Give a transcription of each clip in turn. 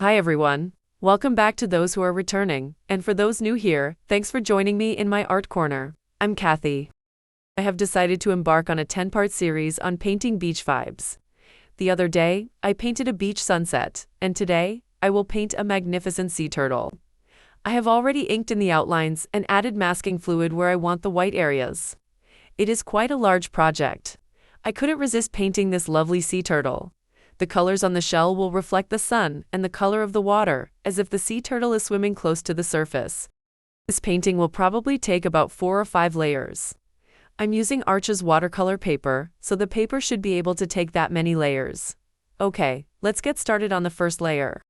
Hi everyone. Welcome back to those who are returning, and for those new here, thanks for joining me in my art corner. I'm Kathy. I have decided to embark on a 10-part series on painting beach vibes. The other day, I painted a beach sunset, and today, I will paint a magnificent sea turtle. I have already inked in the outlines and added masking fluid where I want the white areas. It is quite a large project. I couldn't resist painting this lovely sea turtle. The colors on the shell will reflect the sun and the color of the water, as if the sea turtle is swimming close to the surface. This painting will probably take about 4 or 5 layers. I'm using Arches watercolor paper, so the paper should be able to take that many layers. Okay, let's get started on the first layer.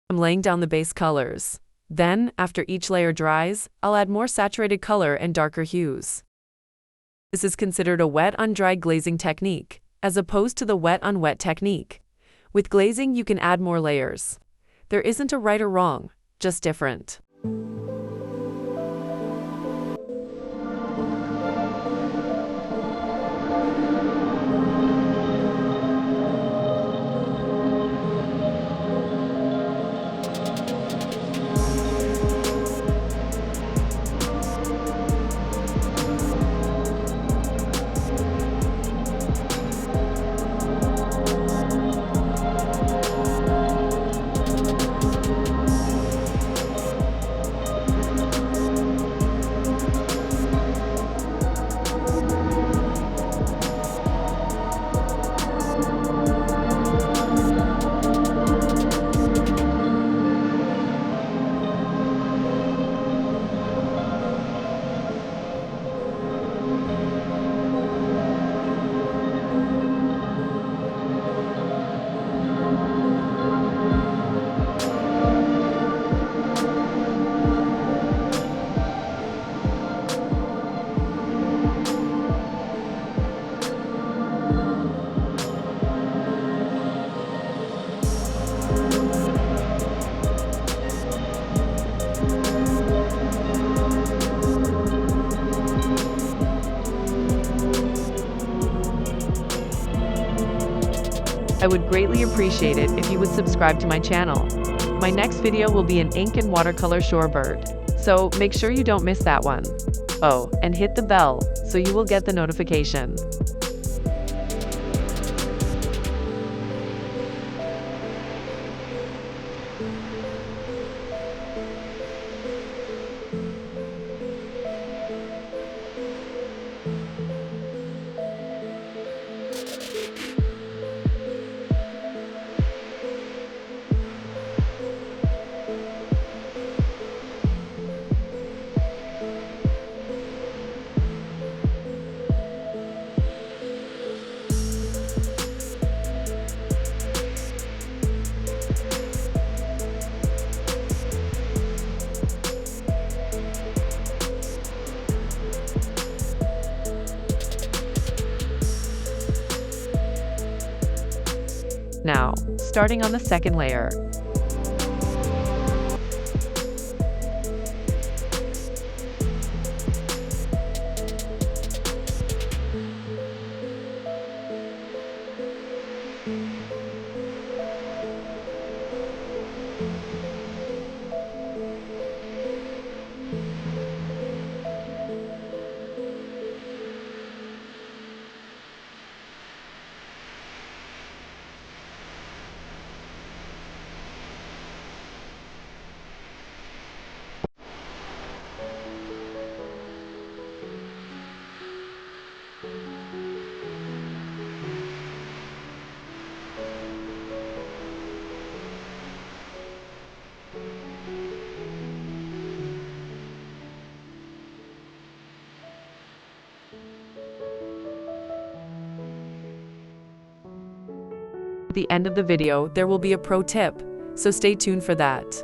I'm laying down the base colors. Then, after each layer dries, I'll add more saturated color and darker hues. This is considered a wet-on-dry glazing technique, as opposed to the wet-on-wet technique. With glazing, you can add more layers. There isn't a right or wrong, just different. I would greatly appreciate it if you would subscribe to my channel. My next video will be an ink and watercolor shorebird, so make sure you don't miss that one. Oh, and hit the bell, so you will get the notification. Now, starting on the second layer. At the end of the video, there will be a pro tip, so stay tuned for that.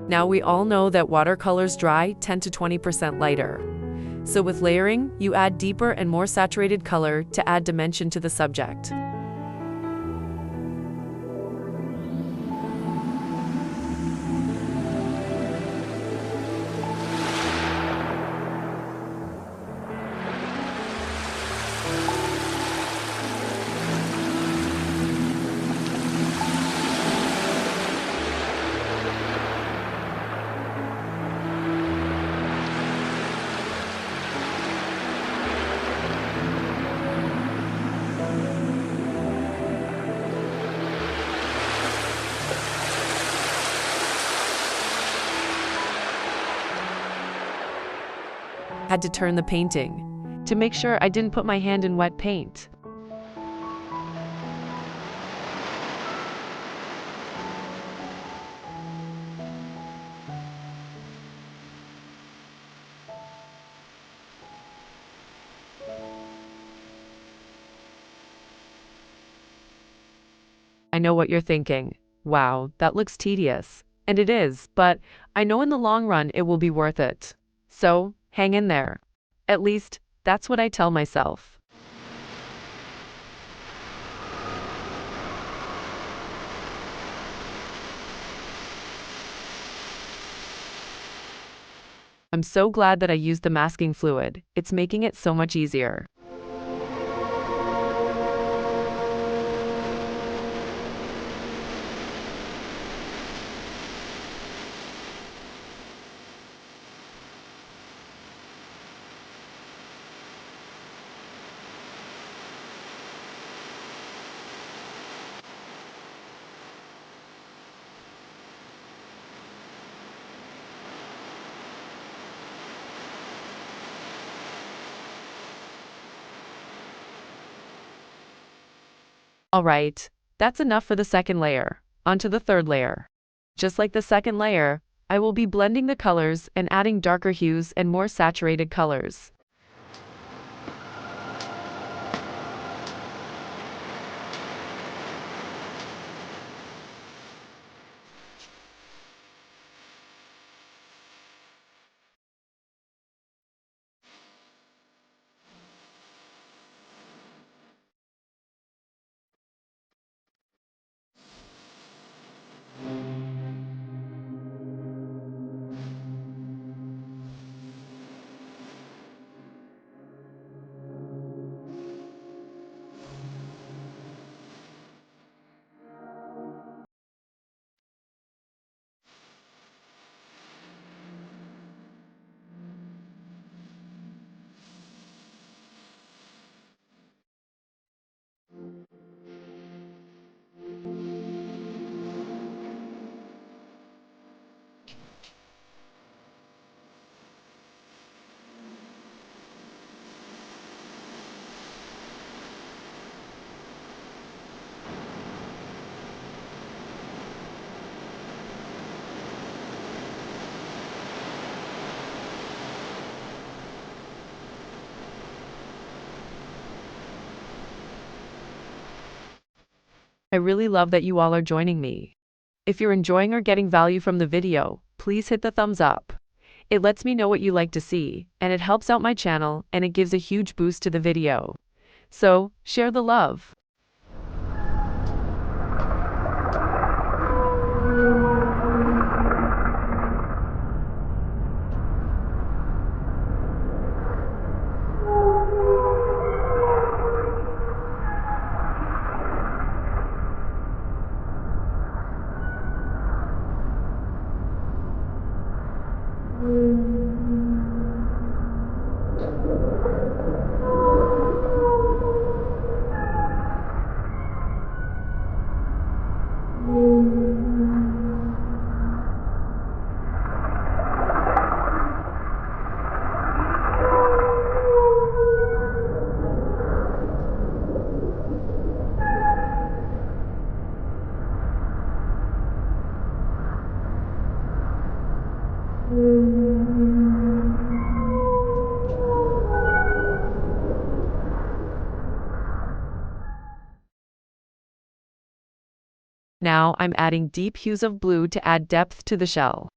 Now we all know that watercolors dry 10 to 20% lighter. So with layering, you add deeper and more saturated color to add dimension to the subject. Had to turn the painting to make sure I didn't put my hand in wet paint. I know what you're thinking. Wow, that looks tedious. And it is, but I know in the long run it will be worth it. So, hang in there. At least, that's what I tell myself. I'm so glad that I used the masking fluid. It's making it so much easier. Alright, that's enough for the second layer. Onto the third layer. Just like the second layer, I will be blending the colors and adding darker hues and more saturated colors. I really love that you all are joining me. If you're enjoying or getting value from the video, please hit the thumbs up. It lets me know what you like to see, and it helps out my channel, and it gives a huge boost to the video. So, share the love. Now I'm adding deep hues of blue to add depth to the shell.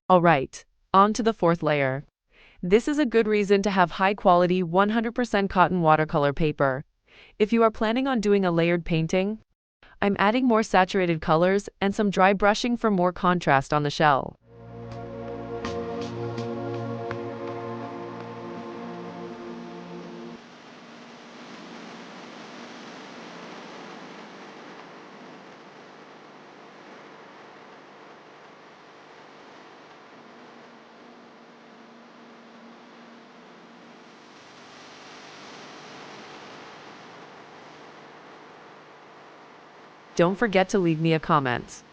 Alright, on to the fourth layer. This is a good reason to have high-quality 100% cotton watercolor paper. If you are planning on doing a layered painting, I'm adding more saturated colors and some dry brushing for more contrast on the shell. Don't forget to leave me a comment.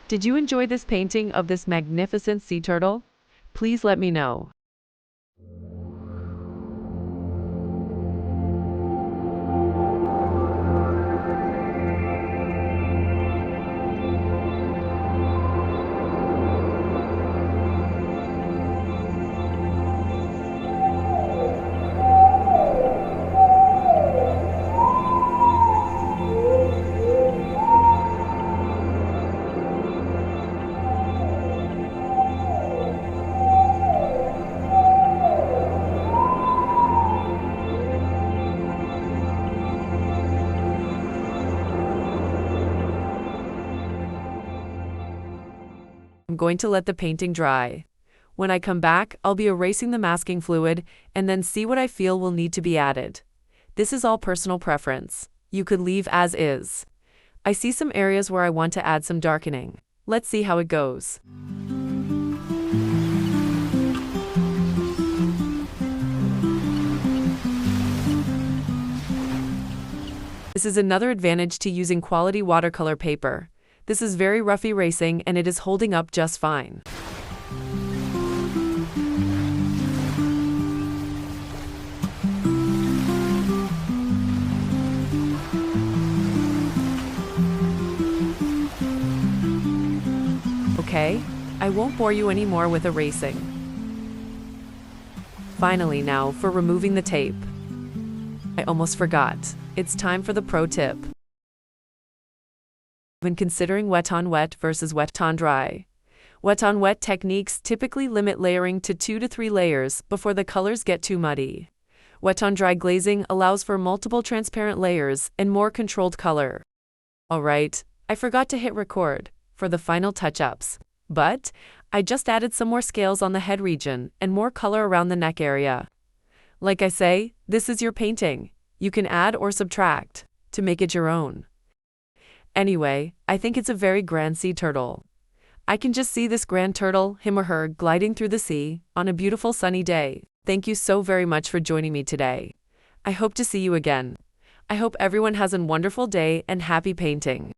Did you enjoy this painting of this magnificent sea turtle? Please let me know. I'm going to let the painting dry. When I come back, I'll be erasing the masking fluid and then see what I feel will need to be added. This is all personal preference. You could leave as is. I see some areas where I want to add some darkening. Let's see how it goes. This is another advantage to using quality watercolor paper. This is very rough erasing and it is holding up just fine. Okay, I won't bore you anymore with erasing. Finally now for removing the tape. I almost forgot. It's time for the pro tip. When considering wet-on-wet versus wet-on-dry, wet-on-wet techniques typically limit layering to 2 to 3 layers before the colors get too muddy. Wet-on-dry glazing allows for multiple transparent layers and more controlled color. Alright, I forgot to hit record for the final touch-ups, but I just added some more scales on the head region and more color around the neck area. Like I say, this is your painting. You can add or subtract to make it your own. Anyway, I think it's a very grand sea turtle. I can just see this grand turtle, him or her, gliding through the sea on a beautiful sunny day. Thank you so very much for joining me today. I hope to see you again. I hope everyone has a wonderful day and happy painting.